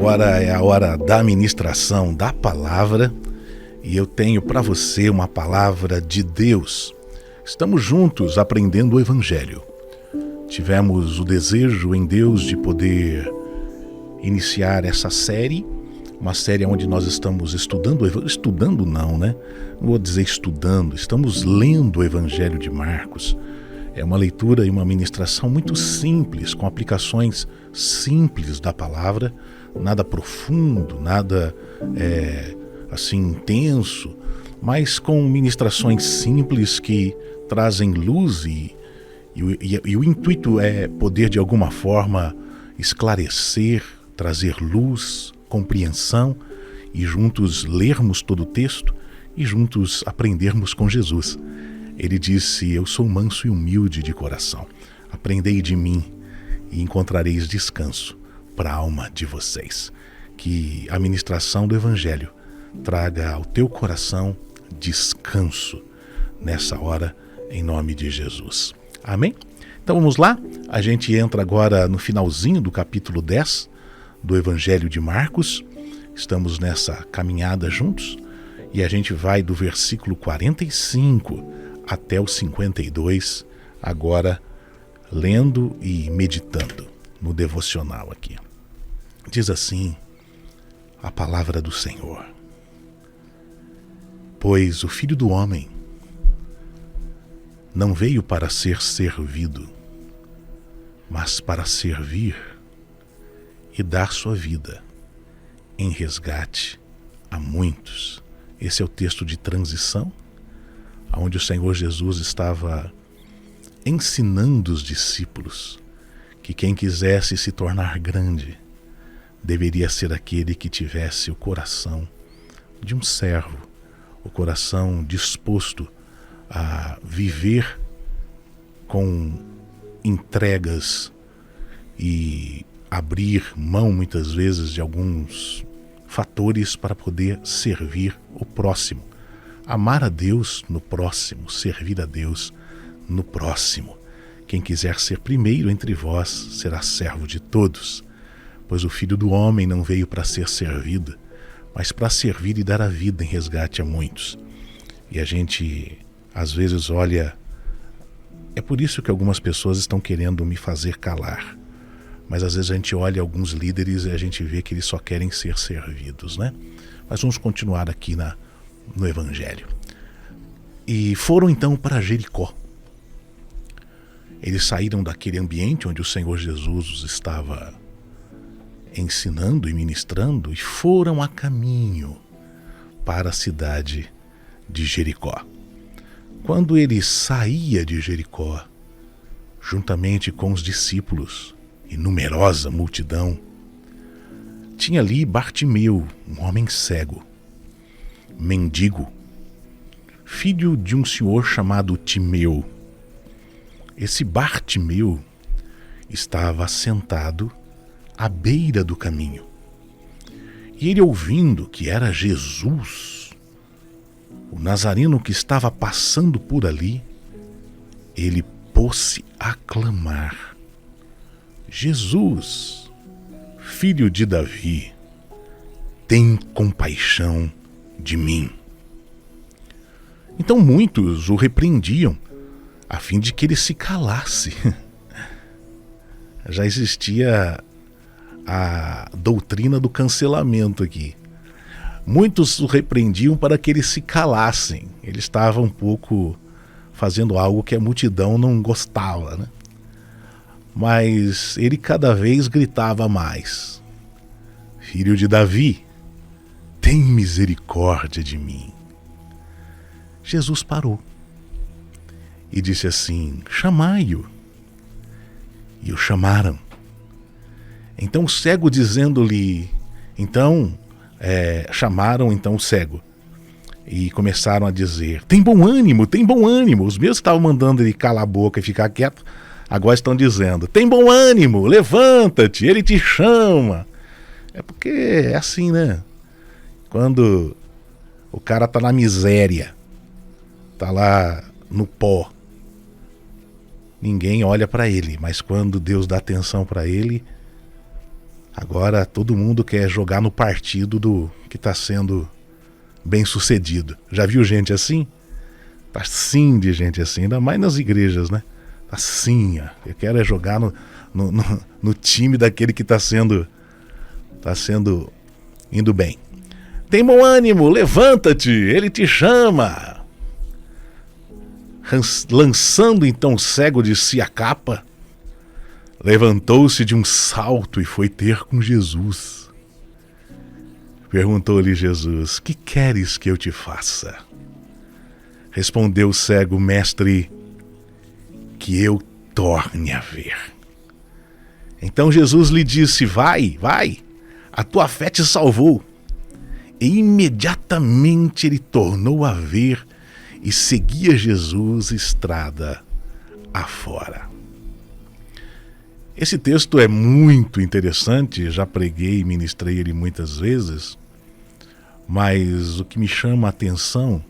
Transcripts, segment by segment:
Agora é a hora da ministração da palavra e eu tenho para você uma palavra de Deus. Estamos juntos aprendendo o Evangelho. Tivemos o desejo em Deus de poder iniciar essa série, uma série onde nós estamos estudando não vou dizer estudando, estamos lendo o Evangelho de Marcos. É uma leitura e uma ministração muito simples, com aplicações simples da palavra, nada profundo, nada assim intenso, mas com ministrações simples que trazem luz e o intuito é poder de alguma forma esclarecer, trazer luz, compreensão e juntos lermos todo o texto e juntos aprendermos com Jesus. Ele disse: eu sou manso e humilde de coração. Aprendei de mim e encontrareis descanso para a alma de vocês. Que a ministração do Evangelho traga ao teu coração descanso nessa hora, em nome de Jesus. Amém? Então vamos lá, a gente entra agora no finalzinho do capítulo 10 do Evangelho de Marcos. Estamos nessa caminhada juntos e a gente vai do versículo 45 até o 52, agora lendo e meditando no devocional aqui. Diz assim a palavra do Senhor: pois o Filho do Homem não veio para ser servido, mas para servir e dar sua vida em resgate a muitos. Esse é o texto de transição, onde o Senhor Jesus estava ensinando os discípulos que quem quisesse se tornar grande deveria ser aquele que tivesse o coração de um servo, o coração disposto a viver com entregas e abrir mão muitas vezes de alguns fatores para poder servir o próximo. Amar a Deus no próximo, servir a Deus no próximo. Quem quiser ser primeiro entre vós será servo de todos, pois o Filho do Homem não veio para ser servido, mas para servir e dar a vida em resgate a muitos. E a gente às vezes olha, é por isso que algumas pessoas estão querendo me fazer calar, mas às vezes a gente olha alguns líderes e a gente vê que eles só querem ser servidos, né? Mas vamos continuar aqui no Evangelho. E foram então para Jericó. Eles saíram daquele ambiente onde o Senhor Jesus os estava ensinando e ministrando e foram a caminho para a cidade de Jericó. Quando ele saía de Jericó, juntamente com os discípulos e numerosa multidão, tinha ali Bartimeu, um homem cego, mendigo, filho de um senhor chamado Timeu. Esse Bartimeu estava sentado à beira do caminho. E ele, ouvindo que era Jesus, o Nazareno que estava passando por ali, ele pôs-se a clamar: Jesus, filho de Davi, tem compaixão de mim. Então muitos o repreendiam a fim de que ele se calasse. Já existia a doutrina do cancelamento aqui. Muitos o repreendiam para que eles se calassem. Ele estava um pouco fazendo algo que a multidão não gostava, né? Mas ele cada vez gritava mais: Filho de Davi, tem misericórdia de mim. Jesus parou e disse assim: chamai-o. E o chamaram. Então o cego dizendo-lhe, chamaram então o cego e começaram a dizer: tem bom ânimo, tem bom ânimo. Os mesmos que estavam mandando ele calar a boca e ficar quieto, agora estão dizendo: tem bom ânimo, levanta-te, ele te chama. É porque é assim, né? Quando o cara tá na miséria, tá lá no pó, ninguém olha para ele, mas quando Deus dá atenção para ele, Agora todo mundo quer jogar no partido do que está sendo bem sucedido. Já viu gente assim? Tá sim de gente assim, ainda mais nas igrejas, né? Tá sim, eu quero jogar no time daquele que tá sendo indo bem. Tem bom ânimo, levanta-te, ele te chama. Lançando então o cego de si a capa, levantou-se de um salto e foi ter com Jesus. Perguntou-lhe Jesus: que queres que eu te faça? Respondeu o cego: mestre, que eu torne a ver. Então Jesus lhe disse: vai, a tua fé te salvou. E imediatamente ele tornou a ver e seguia Jesus estrada afora. Esse texto é muito interessante, já preguei e ministrei ele muitas vezes, mas o que me chama a atenção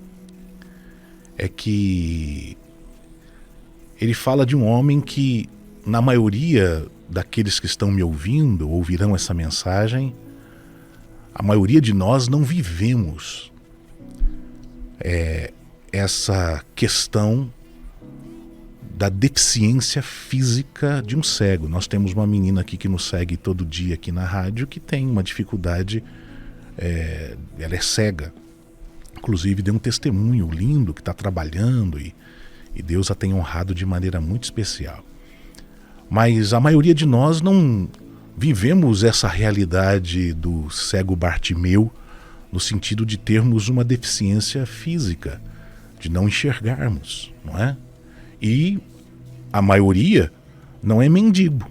é que ele fala de um homem que, na maioria daqueles que estão me ouvindo, ouvirão essa mensagem, a maioria de nós não vivemos essa questão da deficiência física de um cego. Nós temos uma menina aqui que nos segue todo dia aqui na rádio que tem uma dificuldade, ela é cega. Inclusive deu um testemunho lindo que está trabalhando e Deus a tem honrado de maneira muito especial. Mas a maioria de nós não vivemos essa realidade do cego Bartimeu no sentido de termos uma deficiência física, de não enxergarmos, não é? E a maioria não é mendigo.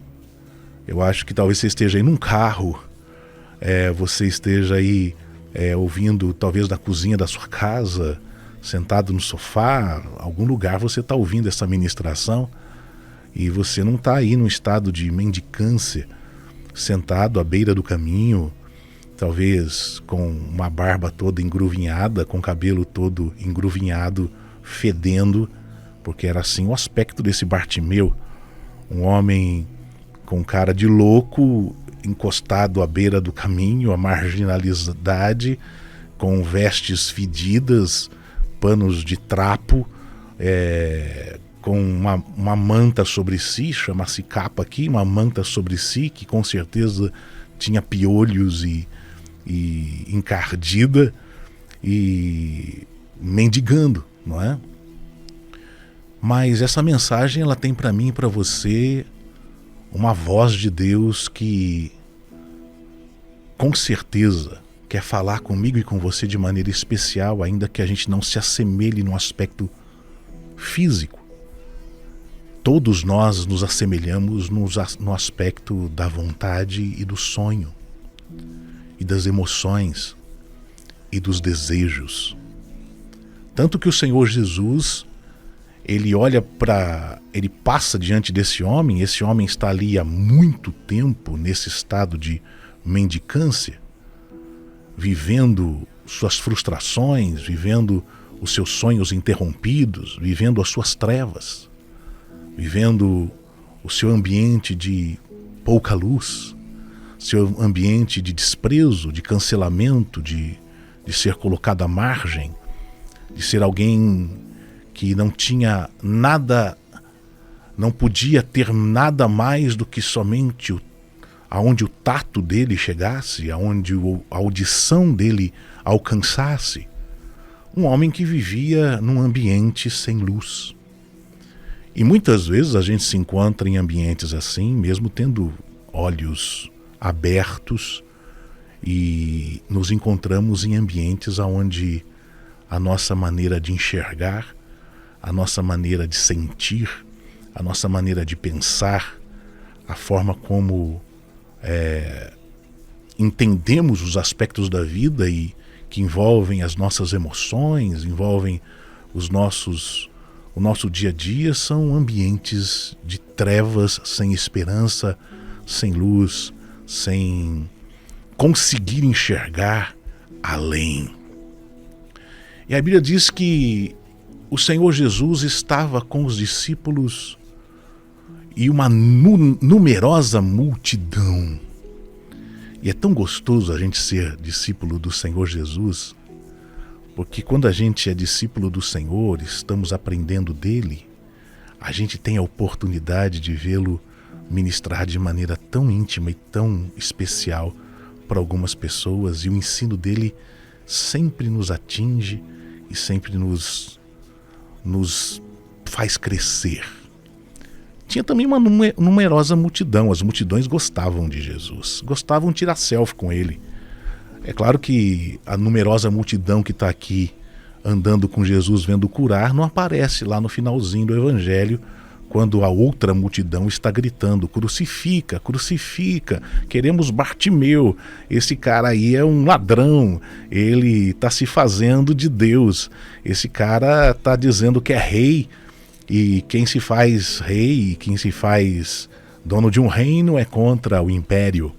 Eu acho que talvez você esteja aí num carro, você esteja aí ouvindo talvez na cozinha da sua casa, sentado no sofá, algum lugar você está ouvindo essa ministração e você não está aí num estado de mendicância, sentado à beira do caminho, talvez com uma barba toda engruvinhada, com o cabelo todo engruvinhado, fedendo, porque era assim o aspecto desse Bartimeu, um homem com cara de louco, encostado à beira do caminho, a marginalidade, com vestes fedidas, panos de trapo, com uma manta sobre si, chama-se capa aqui, uma manta sobre si, que com certeza tinha piolhos e encardida, e mendigando, não é? Mas essa mensagem ela tem para mim e para você uma voz de Deus que com certeza quer falar comigo e com você de maneira especial, ainda que a gente não se assemelhe no aspecto físico. Todos nós nos assemelhamos no aspecto da vontade e do sonho, e das emoções e dos desejos. Tanto que o Senhor Jesus, ele passa diante desse homem, esse homem está ali há muito tempo nesse estado de mendicância, vivendo suas frustrações, vivendo os seus sonhos interrompidos, vivendo as suas trevas, vivendo o seu ambiente de pouca luz, seu ambiente de desprezo, de cancelamento, de ser colocado à margem, de ser alguém que não tinha nada, não podia ter nada mais do que somente aonde o tato dele chegasse, aonde a audição dele alcançasse. Um homem que vivia num ambiente sem luz. E muitas vezes a gente se encontra em ambientes assim, mesmo tendo olhos abertos, e nos encontramos em ambientes onde a nossa maneira de enxergar, a nossa maneira de sentir, a nossa maneira de pensar, a forma como entendemos os aspectos da vida e que envolvem as nossas emoções, envolvem o nosso dia a dia, são ambientes de trevas, sem esperança, sem luz, sem conseguir enxergar além. E a Bíblia diz que o Senhor Jesus estava com os discípulos e uma numerosa multidão. E é tão gostoso a gente ser discípulo do Senhor Jesus, porque quando a gente é discípulo do Senhor, estamos aprendendo dele, a gente tem a oportunidade de vê-lo ministrar de maneira tão íntima e tão especial para algumas pessoas, e o ensino dele sempre nos atinge e sempre nos faz crescer. Tinha também uma numerosa multidão, as multidões gostavam de Jesus, gostavam de tirar selfie com ele. É claro que a numerosa multidão que está aqui andando com Jesus, vendo curar, não aparece lá no finalzinho do Evangelho, quando a outra multidão está gritando: crucifica, crucifica, queremos Bartimeu, esse cara aí é um ladrão, ele está se fazendo de Deus, esse cara está dizendo que é rei, e quem se faz rei, quem se faz dono de um reino é contra o império.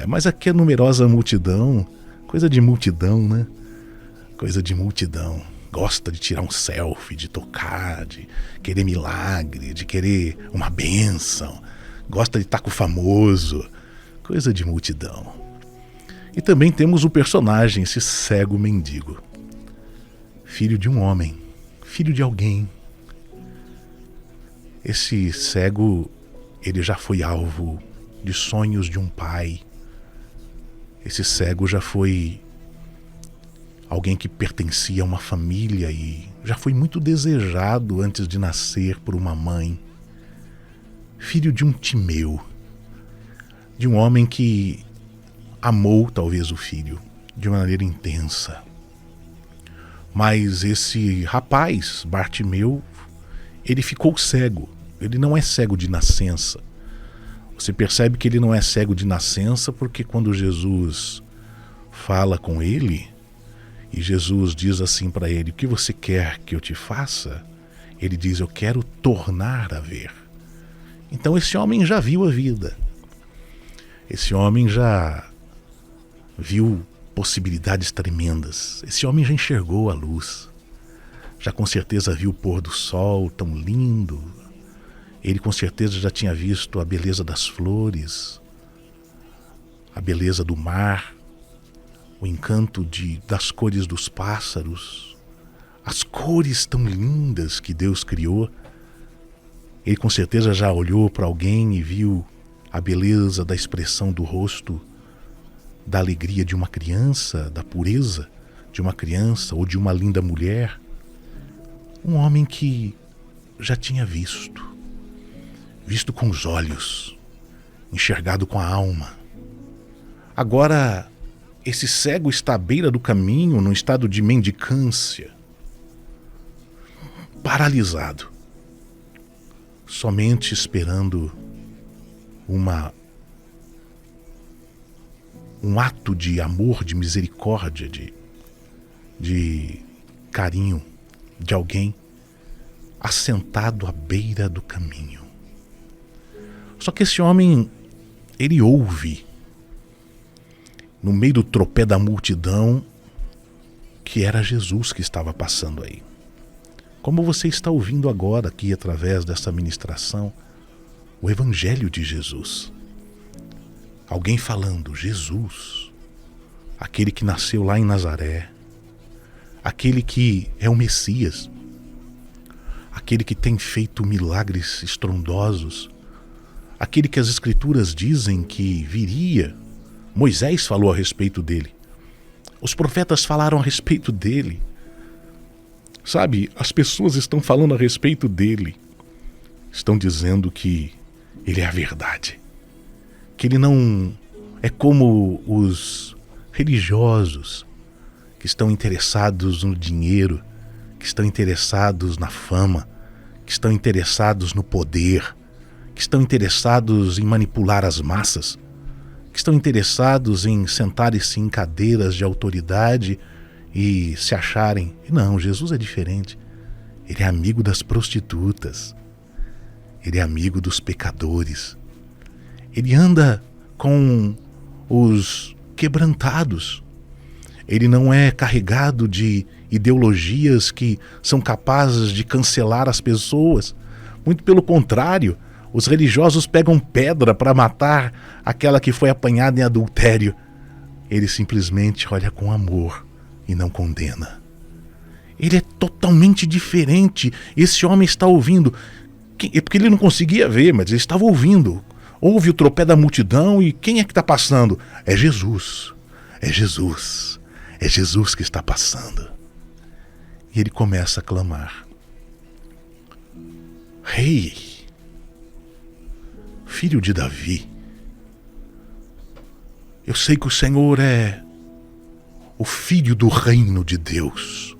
Mas aqui a numerosa multidão, coisa de multidão, né? Coisa de multidão. Gosta de tirar um selfie, de tocar, de querer milagre, de querer uma bênção. Gosta de estar com o famoso. Coisa de multidão. E também temos o personagem, esse cego mendigo. Filho de um homem, filho de alguém. Esse cego, ele já foi alvo de sonhos de um pai. Esse cego já foi alguém que pertencia a uma família e já foi muito desejado antes de nascer por uma mãe. Filho de um Timeu, de um homem que amou talvez o filho de uma maneira intensa. Mas esse rapaz, Bartimeu, ele ficou cego. Ele não é cego de nascença. Você percebe que ele não é cego de nascença porque quando Jesus fala com ele, e Jesus diz assim para ele: o que você quer que eu te faça? Ele diz: eu quero tornar a ver. Então esse homem já viu a vida. Esse homem já viu possibilidades tremendas. Esse homem já enxergou a luz. Já com certeza viu o pôr do sol tão lindo. Ele com certeza já tinha visto a beleza das flores, a beleza do mar, o encanto das cores dos pássaros, as cores tão lindas que Deus criou. Ele com certeza já olhou para alguém e viu a beleza da expressão do rosto, da alegria de uma criança, da pureza de uma criança ou de uma linda mulher. Um homem que já tinha visto com os olhos, enxergado com a alma. Agora, esse cego está à beira do caminho, num estado de mendicância, paralisado, somente esperando um ato de amor, de misericórdia, de carinho de alguém assentado à beira do caminho. Só que esse homem, ele ouve, no meio do tropé da multidão, que era Jesus que estava passando aí. Como você está ouvindo agora aqui através dessa ministração, o Evangelho de Jesus. Alguém falando: Jesus, aquele que nasceu lá em Nazaré, aquele que é o Messias, aquele que tem feito milagres estrondosos, aquele que as Escrituras dizem que viria. Moisés falou a respeito dele. Os profetas falaram a respeito dele. Sabe, as pessoas estão falando a respeito dele. Estão dizendo que ele é a verdade. Que ele não é como os religiosos que estão interessados no dinheiro, que estão interessados na fama, que estão interessados no poder, que estão interessados em manipular as massas, que estão interessados em sentarem-se em cadeiras de autoridade e se acharem... Não, Jesus é diferente. Ele é amigo das prostitutas. Ele é amigo dos pecadores. Ele anda com os quebrantados. Ele não é carregado de ideologias que são capazes de cancelar as pessoas. Muito pelo contrário, Os religiosos pegam pedra para matar aquela que foi apanhada em adultério. Ele simplesmente olha com amor e não condena. Ele é totalmente diferente. Esse homem está ouvindo. É porque ele não conseguia ver, mas ele estava ouvindo. Ouve o tropé da multidão e quem é que está passando? É Jesus. É Jesus. É Jesus que está passando. E ele começa a clamar: Rei, filho de Davi, eu sei que o Senhor é o filho do reino de Deus.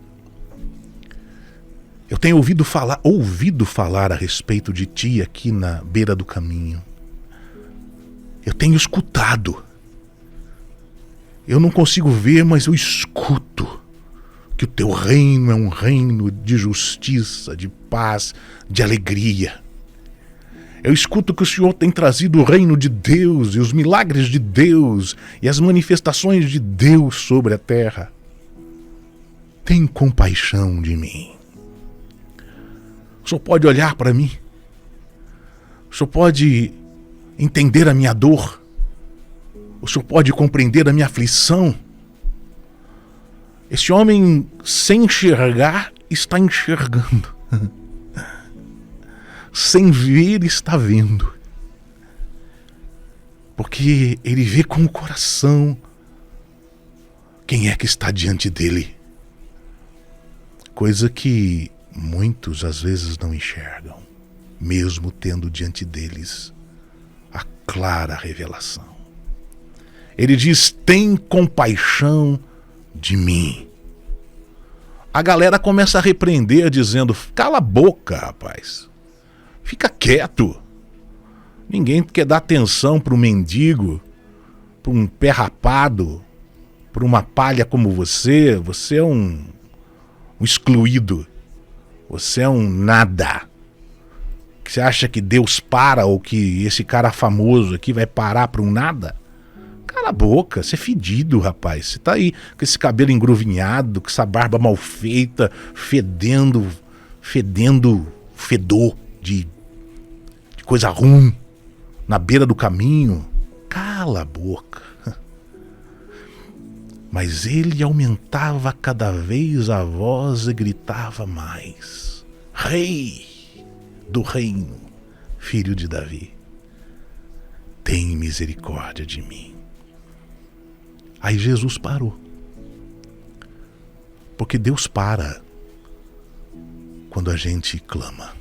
Eu tenho ouvido falar a respeito de ti aqui na beira do caminho. Eu tenho escutado. Eu não consigo ver, mas eu escuto que o teu reino é um reino de justiça, de paz, de alegria. Eu escuto que o Senhor tem trazido o reino de Deus e os milagres de Deus e as manifestações de Deus sobre a terra. Tem compaixão de mim. O Senhor pode olhar para mim? O Senhor pode entender a minha dor? O Senhor pode compreender a minha aflição? Esse homem, sem enxergar, está enxergando. Sem ver, está vendo. Porque ele vê com o coração quem é que está diante dele. Coisa que muitos às vezes não enxergam, mesmo tendo diante deles a clara revelação. Ele diz: tem compaixão de mim. A galera começa a repreender, dizendo: cala a boca, rapaz. Fica quieto. Ninguém quer dar atenção para um mendigo, para um pé rapado, para uma palha como você. Você é um excluído. Você é um nada. Você acha que Deus para, ou que esse cara famoso aqui vai parar para um nada? Cala a boca, você é fedido, rapaz. Você tá aí com esse cabelo engruvinhado, com essa barba mal feita, fedendo fedor de coisa ruim, na beira do caminho. Cala a boca. Mas ele aumentava cada vez a voz e gritava mais: Rei do reino, filho de Davi, tem misericórdia de mim. Aí Jesus parou. Porque Deus para quando a gente clama.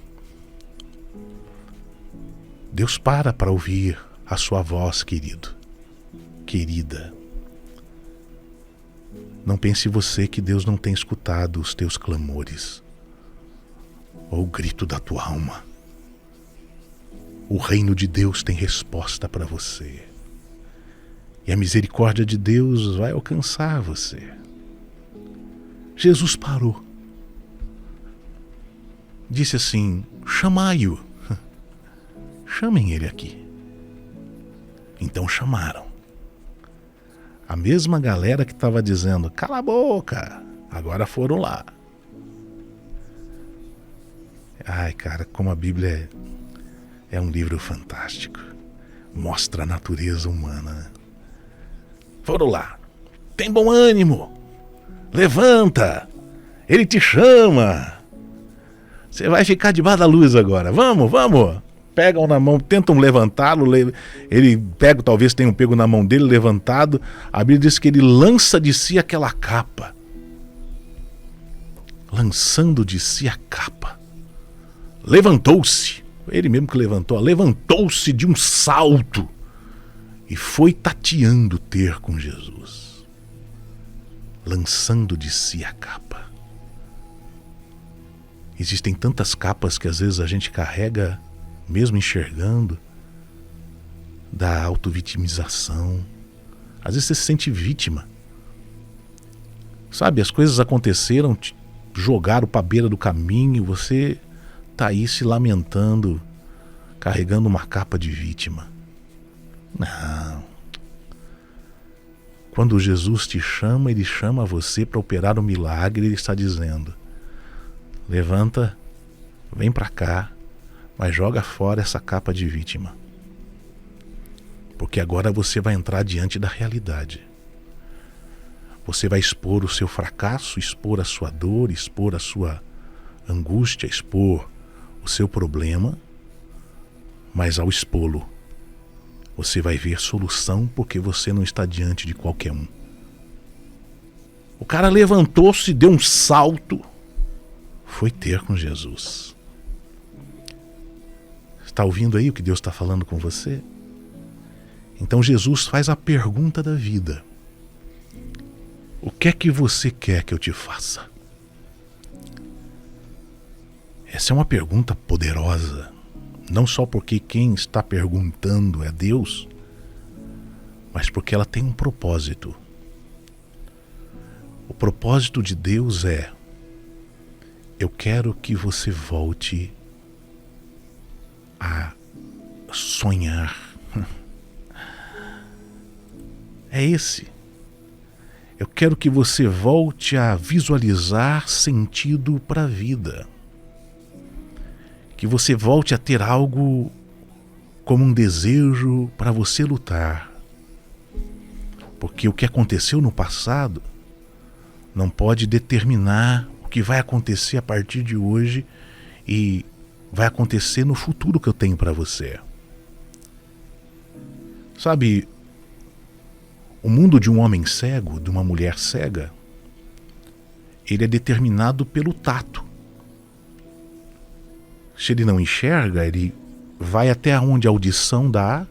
Deus para ouvir a sua voz, querido, querida. Não pense você que Deus não tem escutado os teus clamores ou o grito da tua alma. O reino de Deus tem resposta para você. E a misericórdia de Deus vai alcançar você. Jesus parou. Disse assim: chamai-o. Chamem ele aqui. Então chamaram. A mesma galera que estava dizendo: cala a boca, agora foram lá. Ai, cara, como a Bíblia é um livro fantástico. Mostra a natureza humana, né? Foram lá. Tem bom ânimo. Levanta. Ele te chama. Você vai ficar debaixo da luz agora. Vamos, vamos. Pegam na mão, tentam levantá-lo. Ele pega, talvez tenham pego na mão dele, levantado. A Bíblia diz que ele lança de si aquela capa. Lançando de si a capa. Levantou-se. Ele mesmo que levantou. Levantou-se de um salto. E foi tateando ter com Jesus. Lançando de si a capa. Existem tantas capas que às vezes a gente carrega, mesmo enxergando, da autovitimização. Às vezes você se sente vítima. Sabe, as coisas aconteceram, te jogaram para a beira do caminho, você está aí se lamentando, carregando uma capa de vítima. Não. Quando Jesus te chama, ele chama você para operar um milagre. Ele está dizendo: levanta, vem para cá, Mas joga fora essa capa de vítima. Porque agora você vai entrar diante da realidade. Você vai expor o seu fracasso, expor a sua dor, expor a sua angústia, expor o seu problema. Mas ao expô-lo, você vai ver solução, porque você não está diante de qualquer um. O cara levantou-se, deu um salto, foi ter com Jesus. Está ouvindo aí o que Deus está falando com você? Então Jesus faz a pergunta da vida: o que é que você quer que eu te faça? Essa é uma pergunta poderosa, não só porque quem está perguntando é Deus, mas porque ela tem um propósito. O propósito de Deus é: eu quero que você volte a sonhar. É esse. Eu quero que você volte a visualizar sentido para a vida. Que você volte a ter algo como um desejo para você lutar. Porque o que aconteceu no passado não pode determinar o que vai acontecer a partir de hoje e vai acontecer no futuro que eu tenho para você. Sabe, o mundo de um homem cego, de uma mulher cega, ele é determinado pelo tato. Se ele não enxerga, ele vai até onde a audição dá,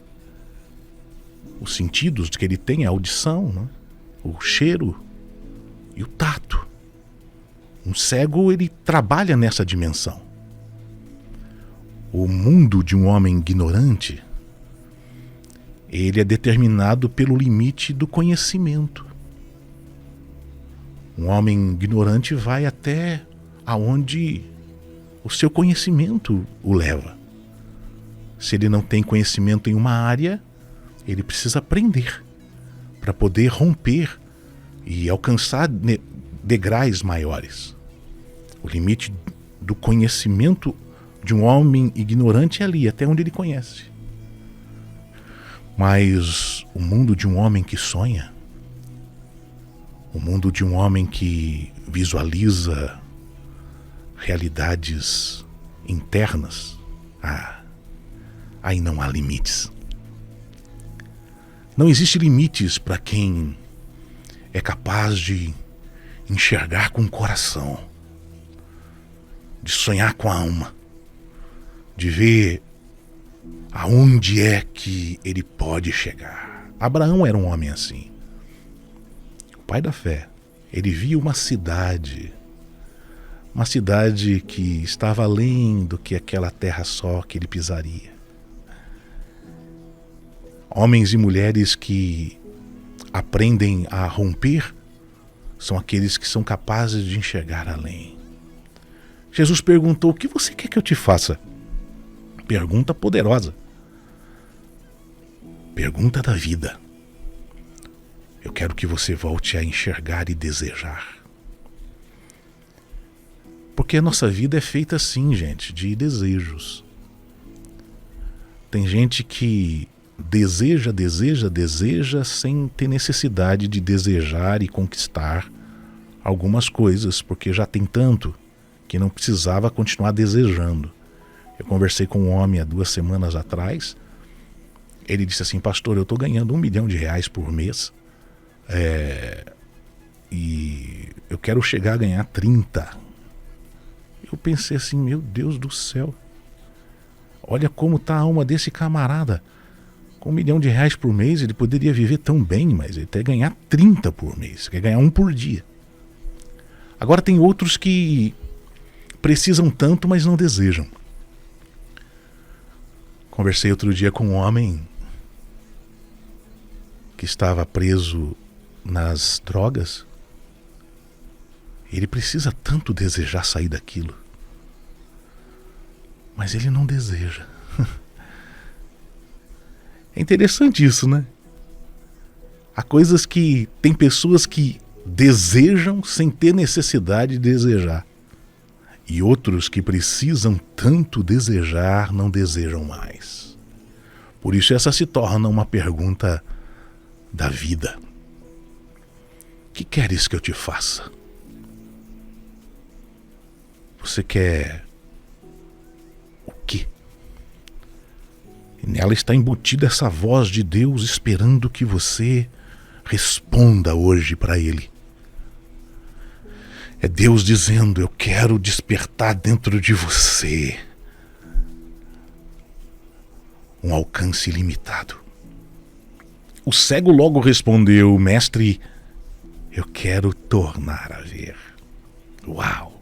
os sentidos que ele tem, a audição, né? O cheiro e o tato. Um cego, ele trabalha nessa dimensão. O mundo de um homem ignorante, ele é determinado pelo limite do conhecimento. Um homem ignorante vai até aonde o seu conhecimento o leva. Se ele não tem conhecimento em uma área, ele precisa aprender para poder romper e alcançar degraus maiores. O limite do conhecimento de um homem ignorante é ali, até onde ele conhece. Mas o mundo de um homem que sonha, o mundo de um homem que visualiza realidades internas, aí não há limites. Não existe limites para quem é capaz de enxergar com o coração, de sonhar com a alma, de ver aonde é que ele pode chegar. Abraão era um homem assim, o pai da fé. Ele via uma cidade que estava além do que aquela terra só que ele pisaria. Homens e mulheres que aprendem a romper são aqueles que são capazes de enxergar além. Jesus perguntou: o que você quer que eu te faça? Pergunta poderosa. Pergunta da vida. Eu quero que você volte a enxergar e desejar. Porque a nossa vida é feita assim, gente, de desejos. Tem gente que deseja sem ter necessidade de desejar e conquistar algumas coisas, porque já tem tanto que não precisava continuar desejando. Eu conversei com um homem há 2 semanas atrás. Ele disse assim: pastor, eu estou ganhando R$1 milhão por mês, e eu quero chegar a ganhar 30. Eu pensei assim: meu Deus do céu, olha como está a alma desse camarada. Com R$1 milhão por mês ele poderia viver tão bem, mas ele quer ganhar 30 por mês, quer ganhar 1 por dia. Agora tem outros que precisam tanto, mas não desejam. Conversei outro dia com um homem que estava preso nas drogas. Ele precisa tanto desejar sair daquilo, mas ele não deseja. É interessante isso, né? Há coisas que tem pessoas que desejam sem ter necessidade de desejar. E outros que precisam tanto desejar não desejam mais. Por isso essa se torna uma pergunta da vida. Que queres que eu te faça? Você quer o quê? E nela está embutida essa voz de Deus esperando que você responda hoje para Ele. É Deus dizendo: eu quero despertar dentro de você um alcance ilimitado. O cego logo respondeu: mestre, eu quero tornar a ver. Uau!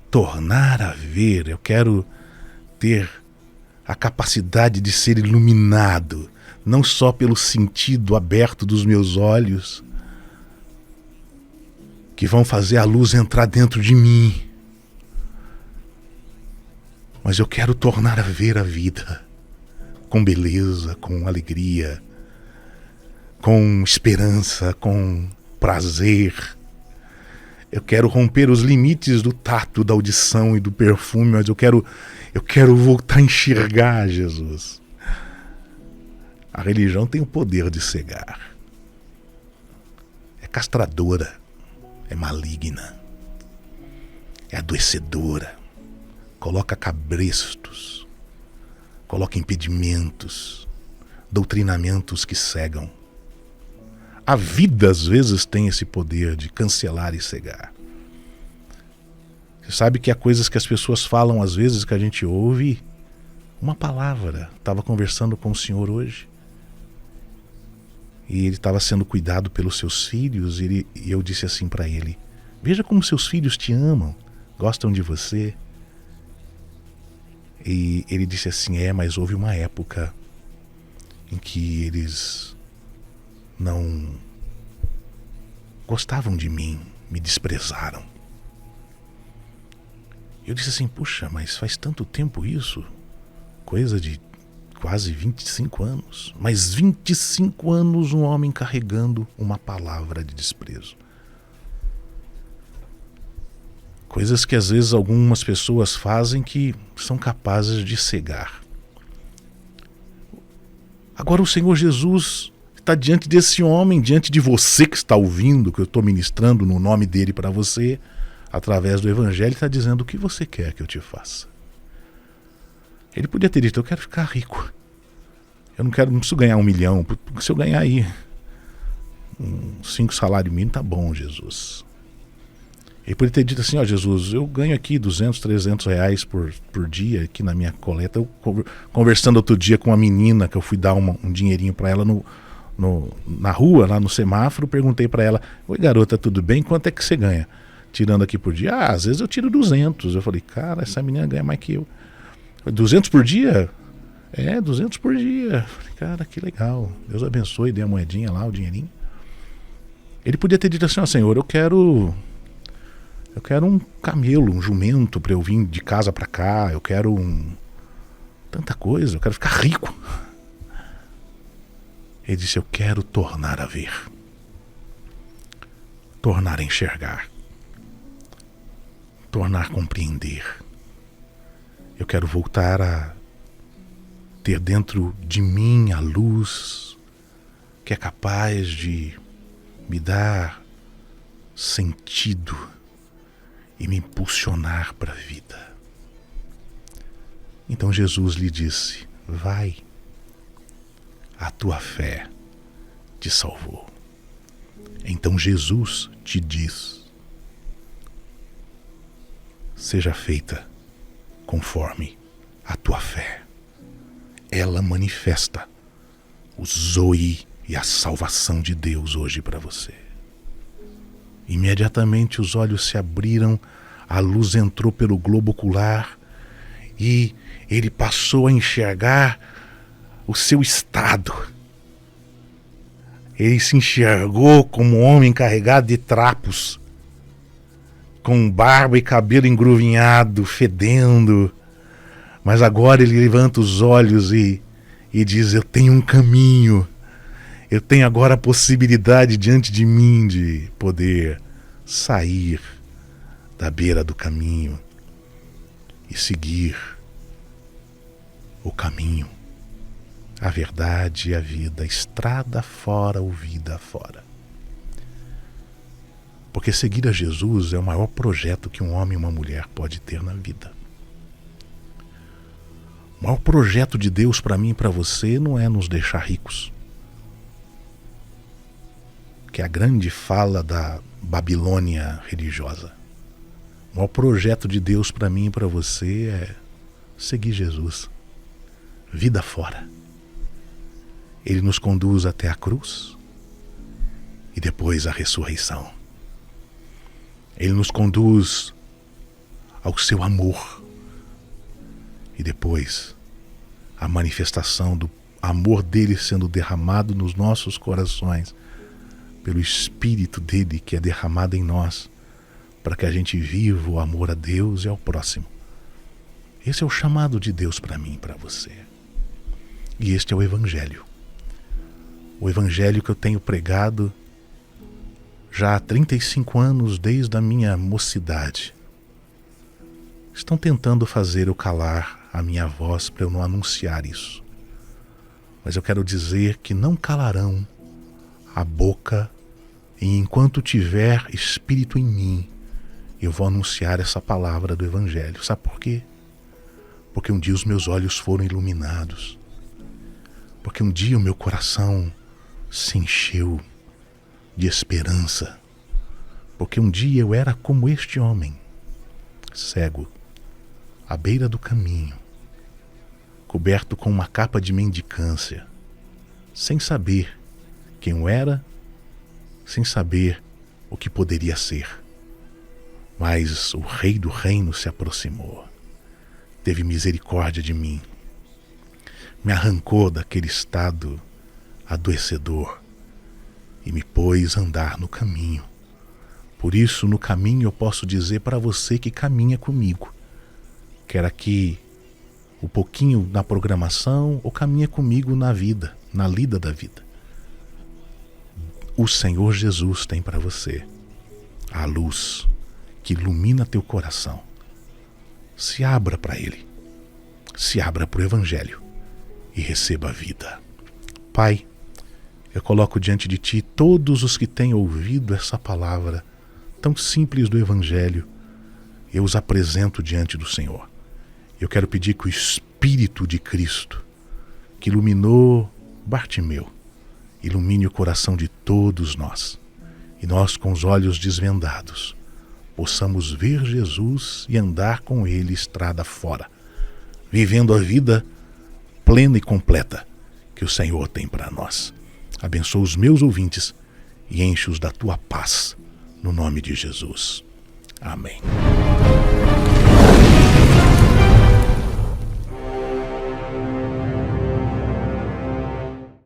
Tornar a ver, eu quero ter a capacidade de ser iluminado, não só pelo sentido aberto dos meus olhos, que vão fazer a luz entrar dentro de mim, mas eu quero tornar a ver a vida com beleza, com alegria, com esperança, com prazer. Eu quero romper os limites do tato, da audição e do perfume, mas eu quero voltar a enxergar Jesus. A religião tem o poder de cegar. É castradora, é maligna, é adoecedora, coloca cabrestos, coloca impedimentos, doutrinamentos que cegam. A vida às vezes tem esse poder de cancelar e cegar. Você sabe que há coisas que as pessoas falam às vezes que a gente ouve uma palavra. Estava conversando com o senhor hoje e ele estava sendo cuidado pelos seus filhos e eu disse assim para ele: veja como seus filhos te amam, gostam de você. E ele disse assim: mas houve uma época em que eles não gostavam de mim, me desprezaram. Eu disse assim: puxa, mas faz tanto tempo isso? Coisa de quase 25 anos. Mas 25 anos um homem carregando uma palavra de desprezo. Coisas que às vezes algumas pessoas fazem que são capazes de cegar. Agora o Senhor Jesus está diante desse homem, diante de você que está ouvindo, que eu estou ministrando no nome dele para você, através do Evangelho, está dizendo: o que você quer que eu te faça? Ele podia ter dito: eu quero ficar rico. Eu não preciso ganhar 1 milhão, porque se eu ganhar aí 5 salários mínimos, tá bom, Jesus. Ele poderia ter dito assim: ó, Jesus, eu ganho aqui 200, 300 reais por dia aqui na minha coleta. Eu conversando outro dia com uma menina que eu fui dar um dinheirinho para ela na rua, lá no semáforo, perguntei para ela: oi garota, tudo bem? Quanto é que você ganha tirando aqui por dia? Às vezes eu tiro 200. Eu falei: cara, essa menina ganha mais que eu. 200 por dia? 200 por dia. Falei: cara, que legal, Deus abençoe. Dei a moedinha lá, o dinheirinho. Ele podia ter dito assim: ó, Senhor, eu quero um camelo, um jumento para eu vir de casa para cá. Eu quero tanta coisa, eu quero ficar rico. Ele disse: eu quero tornar a ver, tornar a enxergar, tornar a compreender. Eu quero voltar a ter dentro de mim a luz que é capaz de me dar sentido e me impulsionar para a vida. Então Jesus lhe disse: vai, a tua fé te salvou. Então Jesus te diz: seja feita conforme a tua fé. Ela manifesta o Zoe e a salvação de Deus hoje para você. Imediatamente os olhos se abriram, a luz entrou pelo globo ocular e ele passou a enxergar o seu estado. Ele se enxergou como um homem carregado de trapos, com barba e cabelo engruvinhado, fedendo. Mas agora ele levanta os olhos e diz: eu tenho um caminho. Eu tenho agora a possibilidade diante de mim de poder sair da beira do caminho e seguir o caminho, a verdade e a vida, estrada fora ou vida fora. Porque seguir a Jesus é o maior projeto que um homem e uma mulher pode ter na vida. O maior projeto de Deus para mim e para você não é nos deixar ricos, que é a grande fala da Babilônia religiosa. O maior projeto de Deus para mim e para você é seguir Jesus, vida fora. Ele nos conduz até a cruz e depois à ressurreição. Ele nos conduz ao seu amor e depois a manifestação do amor dele sendo derramado nos nossos corações pelo Espírito dele que é derramado em nós, para que a gente viva o amor a Deus e ao próximo. Esse é o chamado de Deus para mim e para você. E este é o Evangelho. O Evangelho que eu tenho pregado já há 35 anos, desde a minha mocidade. Estão tentando fazer eu calar a minha voz para eu não anunciar isso. Mas eu quero dizer que não calarão a boca, e enquanto tiver Espírito em mim, eu vou anunciar essa palavra do Evangelho. Sabe por quê? Porque um dia os meus olhos foram iluminados. Porque um dia o meu coração se encheu de esperança. Porque um dia eu era como este homem, cego, à beira do caminho, coberto com uma capa de mendicância, sem saber quem eu era, sem saber o que poderia ser. Mas o Rei do Reino se aproximou, teve misericórdia de mim, me arrancou daquele estado adoecedor e me pôs a andar no caminho. Por isso, no caminho eu posso dizer para você que caminha comigo, quer aqui um pouquinho na programação ou caminha comigo na vida, na lida da vida. O Senhor Jesus tem para você a luz que ilumina teu coração. Se abra para Ele, se abra para o Evangelho e receba a vida. Pai, eu coloco diante de Ti todos os que têm ouvido essa palavra tão simples do Evangelho. Eu os apresento diante do Senhor. Eu quero pedir que o Espírito de Cristo, que iluminou Bartimeu, ilumine o coração de todos nós, e nós, com os olhos desvendados, possamos ver Jesus e andar com Ele estrada fora, vivendo a vida plena e completa que o Senhor tem para nós. Abençoa os meus ouvintes e enche-os da Tua paz, no nome de Jesus. Amém.